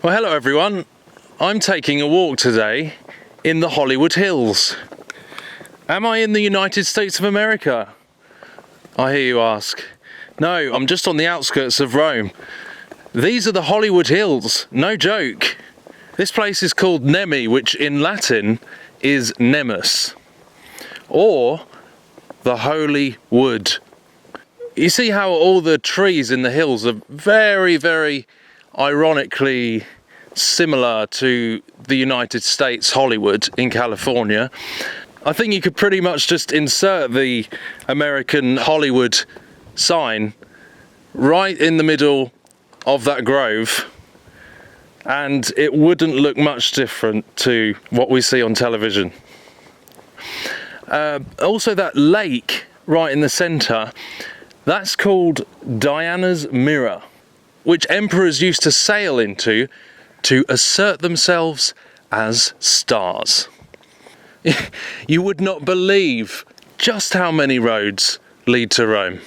Well, hello everyone. I'm taking a walk today in the Hollywood Hills. Am I in the United States of America? I hear you ask. No, I'm just on the outskirts of Rome. These are the Hollywood Hills, no joke. This place is called Nemi, which in Latin is Nemus, or the Holy Wood. You see how all the trees in the hills are very, very ironically similar to the United States Hollywood in California. I think you could pretty much just insert the American Hollywood sign right in the middle of that grove, and it wouldn't look much different to what we see on television. Also, that lake right in the centre, that's called Diana's Mirror, which emperors used to sail into to assert themselves as stars. You would not believe just how many roads lead to Rome.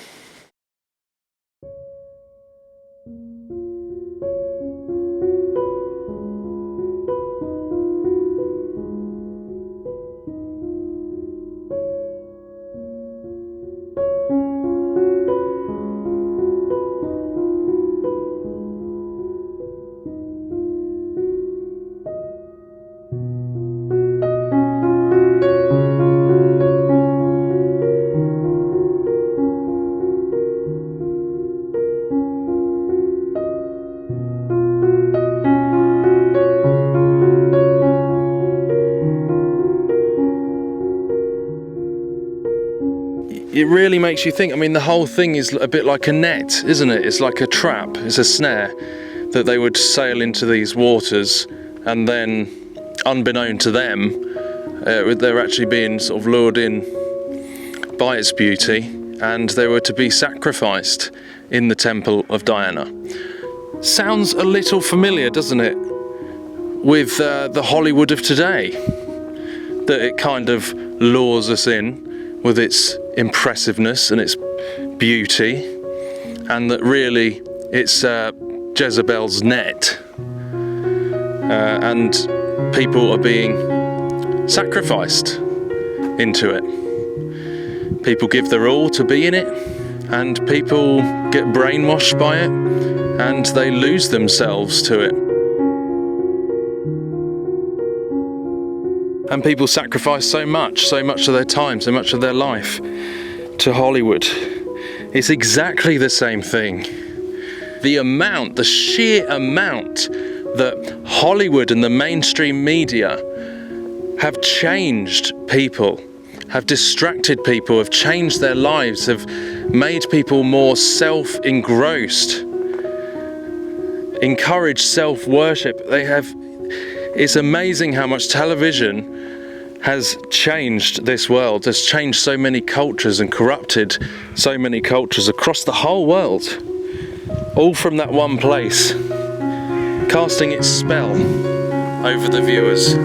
It really makes you think. I mean, the whole thing is a bit like a net, isn't it? It's like a trap, it's a snare that they would sail into these waters, and then, unbeknown to them, they're actually being sort of lured in by its beauty, and they were to be sacrificed in the temple of Diana. Sounds a little familiar, doesn't it, with the Hollywood of today, that it kind of lures us in with its impressiveness and its beauty, and that really it's Jezebel's net, and people are being sacrificed into it. People give their all to be in it, and people get brainwashed by it, and they lose themselves to it. And people sacrifice so much of their time, so much of their life to Hollywood. It's exactly the same thing. The sheer amount that Hollywood and the mainstream media have changed people, have distracted people, have changed their lives, have made people more self-engrossed, encouraged self-worship. It's amazing how much television has changed this world, has changed so many cultures and corrupted so many cultures across the whole world, all from that one place, casting its spell over the viewers.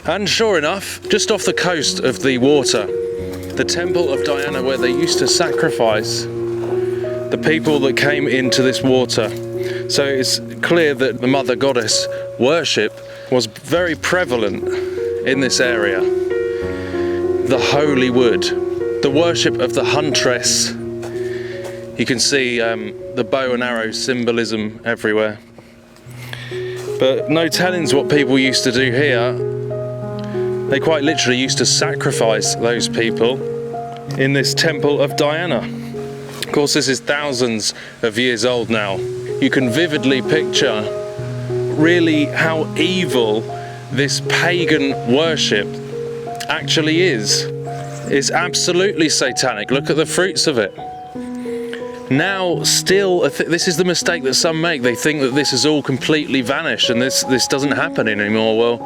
And sure enough, just off the coast of the water, the temple of Diana, where they used to sacrifice the people that came into this water. So it's clear that the mother goddess worship was very prevalent in this area. The Holy Wood, the worship of the huntress. You can see the bow and arrow symbolism everywhere. But no tellings what people used to do here. They quite literally used to sacrifice those people in this temple of Diana. Of course, this is thousands of years old now. You can vividly picture really how evil this pagan worship actually is. It's absolutely satanic. Look at the fruits of it. Now, still, this is the mistake that some make. They think that this has all completely vanished and this doesn't happen anymore. Well,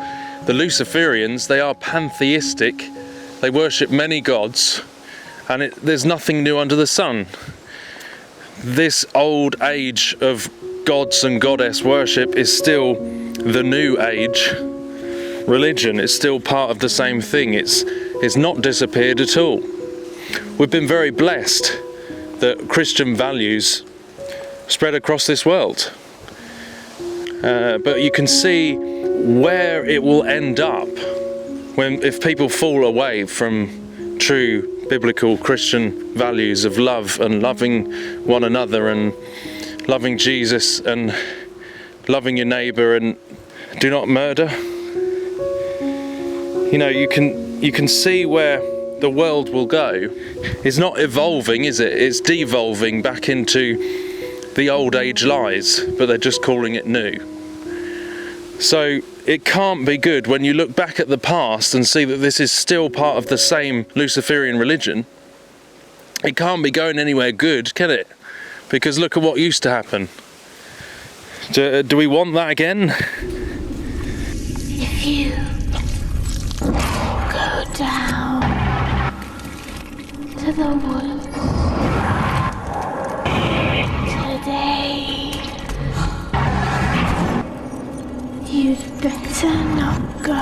the Luciferians, they are pantheistic. They worship many gods, and there's nothing new under the sun. This old age of gods and goddess worship is still the new age religion. It's still part of the same thing. It's not disappeared at all. We've been very blessed that Christian values spread across this world. But you can see where it will end up if people fall away from true biblical Christian values of love and loving one another and loving Jesus and loving your neighbour and do not murder. You know, you can see where the world will go. It's not evolving, is it? It's devolving back into the old age lies, but they're just calling it new. So it can't be good when you look back at the past and see that this is still part of the same Luciferian religion. It can't be going anywhere good, can it? Because look at what used to happen. Do we want that again? If you go down to the woods today, you'd better not go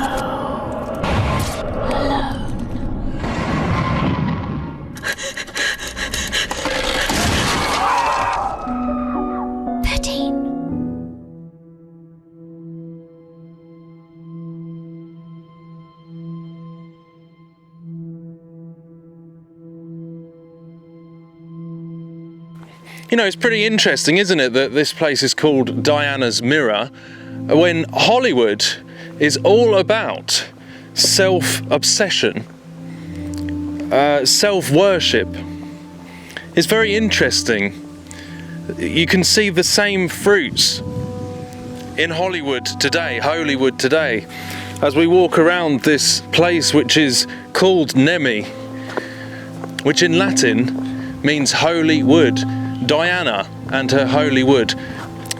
alone. You know, it's pretty interesting, isn't it, that this place is called Diana's Mirror when Hollywood is all about self-obsession, self-worship. It's very interesting. You can see the same fruits in Hollywood today, as we walk around this place which is called Nemi, which in Latin means holy wood. Diana and her holy wood.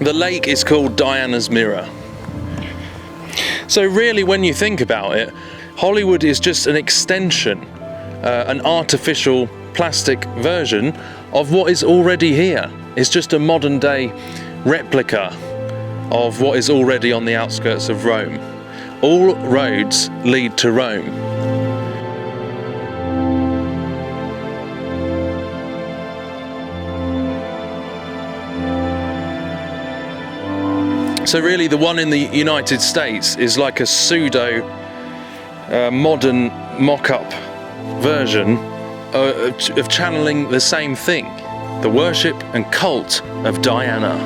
The lake is called Diana's Mirror. So really, when you think about it, Hollywood is just an extension, an artificial plastic version of what is already here. It's just a modern day replica of what is already on the outskirts of Rome. All roads lead to Rome. So really the one in the United States is like a pseudo modern mock-up version of channeling the same thing, the worship and cult of Diana.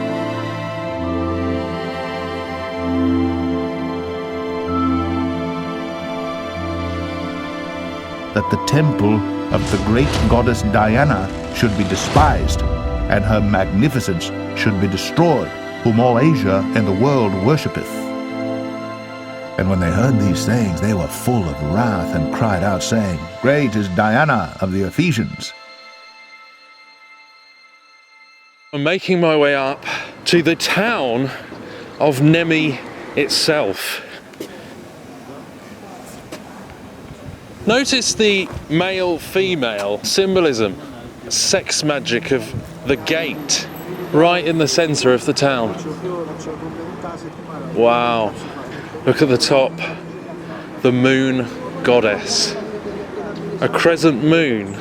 That the temple of the great goddess Diana should be despised, and her magnificence should be destroyed, whom all Asia and the world worshippeth. And when they heard these things, they were full of wrath, and cried out, saying, Great is Diana of the Ephesians. I'm making my way up to the town of Nemi itself. Notice the male-female symbolism, sex magic of the gate, right in the centre of the town. Wow, look at the top, the moon goddess. A crescent moon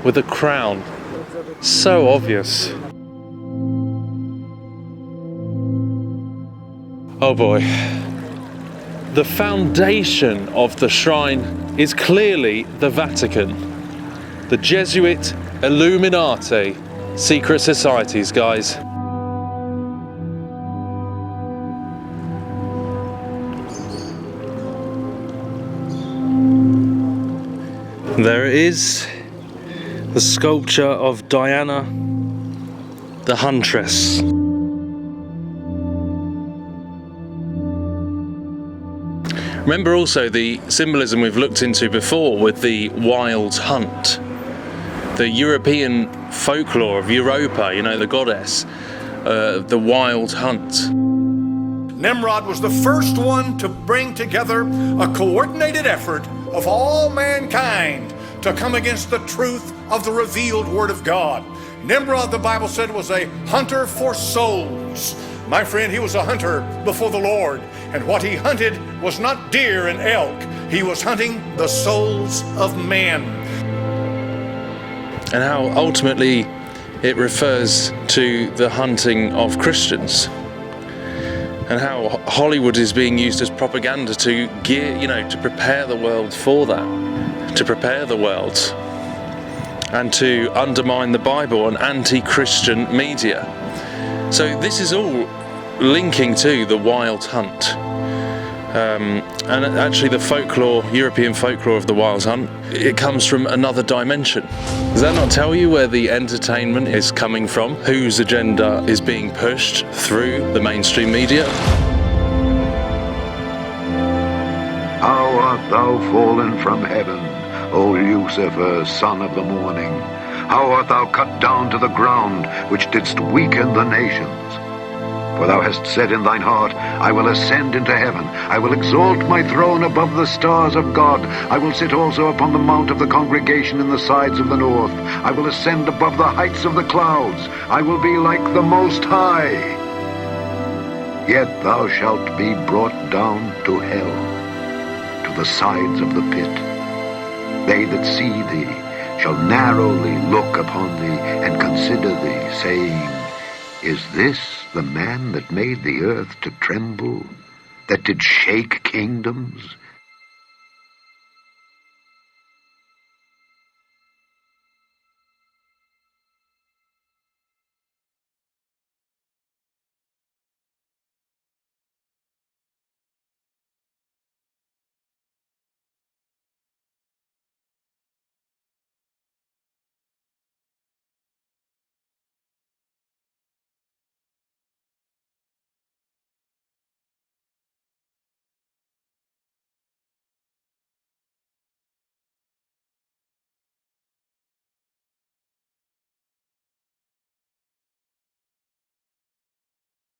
with a crown, so obvious. Oh boy. The foundation of the shrine is clearly the Vatican, the Jesuit Illuminati secret societies, guys. There it is, The sculpture of Diana, the huntress. Remember also the symbolism we've looked into before with the wild hunt. The European folklore of Europa, you know, the goddess, the wild hunt. Nimrod was the first one to bring together a coordinated effort of all mankind to come against the truth of the revealed Word of God. Nimrod, the Bible said, was a hunter for souls. My friend, he was a hunter before the Lord, and what he hunted was not deer and elk. He was hunting the souls of men. And how ultimately it refers to the hunting of Christians. And how Hollywood is being used as propaganda to gear, to prepare the world for that. To prepare the world. And to undermine the Bible and anti-Christian media. So this is all linking to the wild hunt. And actually the folklore, European folklore of the wild hunt, it comes from another dimension. Does that not tell you where the entertainment is coming from? Whose agenda is being pushed through the mainstream media? How art thou fallen from heaven, O Lucifer, son of the morning? How art thou cut down to the ground, which didst weaken the nations? For thou hast said in thine heart, I will ascend into heaven. I will exalt my throne above the stars of God. I will sit also upon the mount of the congregation in the sides of the north. I will ascend above the heights of the clouds. I will be like the Most High. Yet thou shalt be brought down to hell, to the sides of the pit. They that see thee shall narrowly look upon thee and consider thee, saying, Is this the man that made the earth to tremble, that did shake kingdoms,